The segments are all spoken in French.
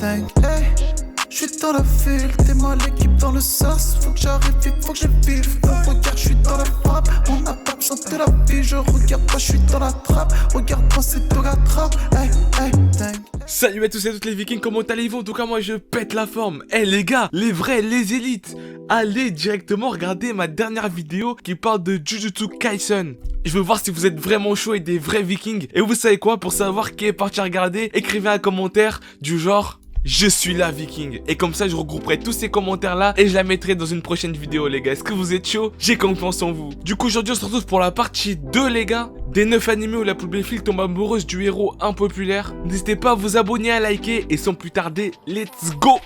dingue, hey. J'suis dans la ville, t'es moi l'équipe dans le sas. Faut que j'arrive vite, faut que je vive. Oh, regarde, j'suis dans la frappe. On n'a pas besoin de la vie. Je regarde pas, j'suis dans la trappe. Regarde-moi, c'est de la trappe. Hey, hey, dingue. Salut à tous et à toutes les vikings, comment allez-vous? En tout cas moi je pète la forme. Les gars, les vrais, les élites, allez directement regarder ma dernière vidéo qui parle de Jujutsu Kaisen. Je veux voir si vous êtes vraiment chaud et des vrais vikings. Et vous savez quoi? Pour savoir qui est parti regarder, écrivez un commentaire du genre je suis là viking. Et comme ça je regrouperai tous ces commentaires là et je la mettrai dans une prochaine vidéo les gars. Est-ce que vous êtes chaud? J'ai confiance en vous. Du coup aujourd'hui on se retrouve pour la partie 2 les gars. Des 9 animés où la plus belle fille tombe amoureuse du héros impopulaire. N'hésitez pas à vous abonner, à liker et sans plus tarder, let's go!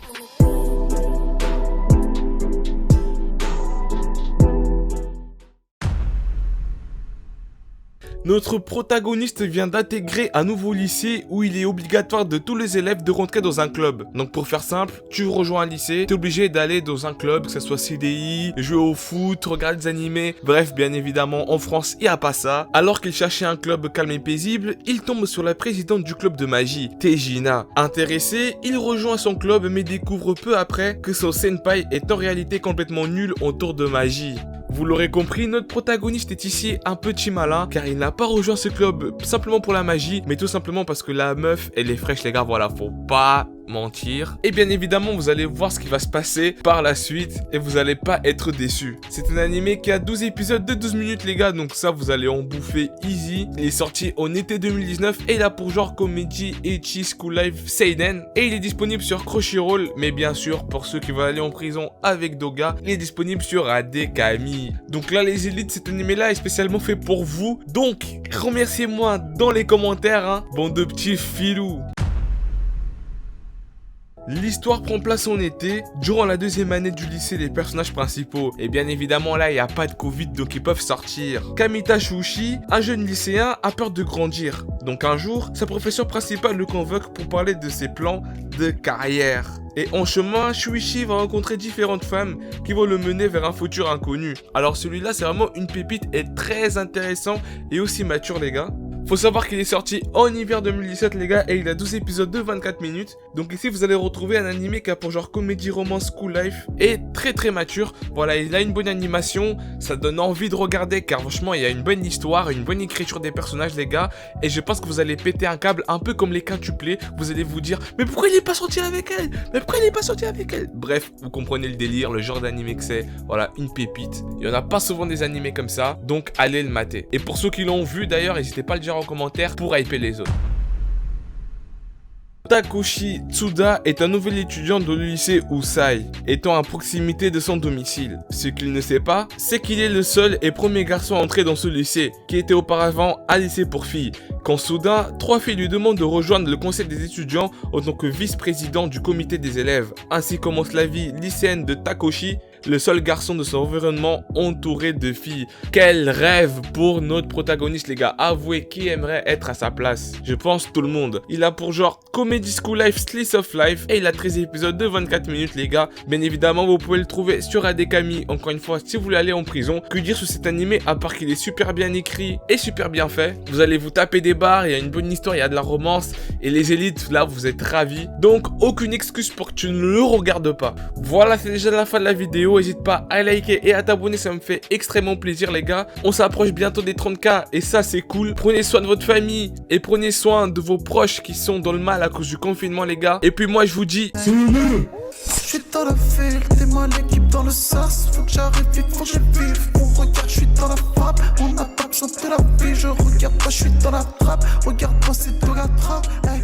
Notre protagoniste vient d'intégrer un nouveau lycée où il est obligatoire de tous les élèves de rentrer dans un club. Donc pour faire simple, tu rejoins un lycée, t'es obligé d'aller dans un club, que ce soit CDI, jouer au foot, regarder des animés. Bref, bien évidemment, en France, il n'y a pas ça. Alors qu'il cherchait un club calme et paisible, il tombe sur la présidente du club de magie, Tejina. Intéressé, il rejoint son club mais découvre peu après que son senpai est en réalité complètement nul en tour de magie. Vous l'aurez compris, notre protagoniste est ici un petit malin car il n'a pas rejoint ce club simplement pour la magie, mais tout simplement parce que la meuf, elle est fraîche les gars, voilà, faut pas mentir. Et bien évidemment, vous allez voir ce qui va se passer par la suite et vous allez pas être déçus. C'est un animé qui a 12 épisodes de 12 minutes les gars, donc ça vous allez en bouffer easy. Il est sorti en été 2019 et il a pour genre comédie ecchi school life seinen et il est disponible sur Crunchyroll, mais bien sûr pour ceux qui veulent aller en prison avec Doga, il est disponible sur Adekami. Donc là les élites, cet animé là est spécialement fait pour vous, donc remerciez-moi dans les commentaires hein, bande de petits filous. L'histoire prend place en été, durant la deuxième année du lycée des personnages principaux. Et bien évidemment là, il n'y a pas de Covid, donc ils peuvent sortir. Kamita Shushi, un jeune lycéen, a peur de grandir. Donc un jour, sa professeure principale le convoque pour parler de ses plans de carrière. Et en chemin, Shuichi va rencontrer différentes femmes qui vont le mener vers un futur inconnu. Alors celui-là, c'est vraiment une pépite et très intéressant et aussi mature les gars. Faut savoir qu'il est sorti en hiver 2017 les gars et il a 12 épisodes de 24 minutes. Donc ici vous allez retrouver un animé qui a pour genre comédie romance school life et très mature. Voilà, il a une bonne animation, ça donne envie de regarder car franchement il y a une bonne histoire, une bonne écriture des personnages les gars. Et je pense que vous allez péter un câble un peu comme les quintuplés. Vous allez vous dire mais pourquoi il est pas sorti avec elle? Mais pourquoi il est pas sorti avec elle? Bref, vous comprenez le délire, le genre d'animé que c'est. Voilà, une pépite. Il y en a pas souvent des animés comme ça, donc allez le mater. Et pour ceux qui l'ont vu d'ailleurs, n'hésitez pas à le dire en commentaire pour hyper les autres. Takushi Tsuda est un nouvel étudiant de le lycée Usai, étant à proximité de son domicile. Ce qu'il ne sait pas, c'est qu'il est le seul et premier garçon à entrer dans ce lycée, qui était auparavant un lycée pour filles. Quand soudain, 3 filles lui demandent de rejoindre le conseil des étudiants en tant que vice-président du comité des élèves. Ainsi commence la vie lycéenne de Takushi, le seul garçon de son environnement entouré de filles. Quel rêve pour notre protagoniste les gars, avouez qui aimerait être à sa place. Je pense tout le monde. Il a pour genre Comedy School Life, Slice of Life et il a 13 épisodes de 24 minutes les gars. Bien évidemment vous pouvez le trouver sur Adekami. Encore une fois si vous voulez aller en prison, que dire sur cet animé à part qu'il est super bien écrit et super bien fait. Vous allez vous taper des barres, il y a une bonne histoire, il y a de la romance et les élites là vous êtes ravis. Donc aucune excuse pour que tu ne le regardes pas. Voilà, c'est déjà la fin de la vidéo. N'hésite pas à liker et à t'abonner, ça me fait extrêmement plaisir les gars. On s'approche bientôt des 30K et ça c'est cool. Prenez soin de votre famille et prenez soin de vos proches qui sont dans le mal à cause du confinement les gars. Et puis moi je vous dis c'est le j'suis dans la ville, t'es moi l'équipe dans le sas. Faut que j'arrive vite, faut que je vive. On regarde, j'suis dans la frappe. On n'a pas besoin de la vie, je regarde pas, j'suis dans la trappe. Regarde-moi, c'est de la trappe. Hey.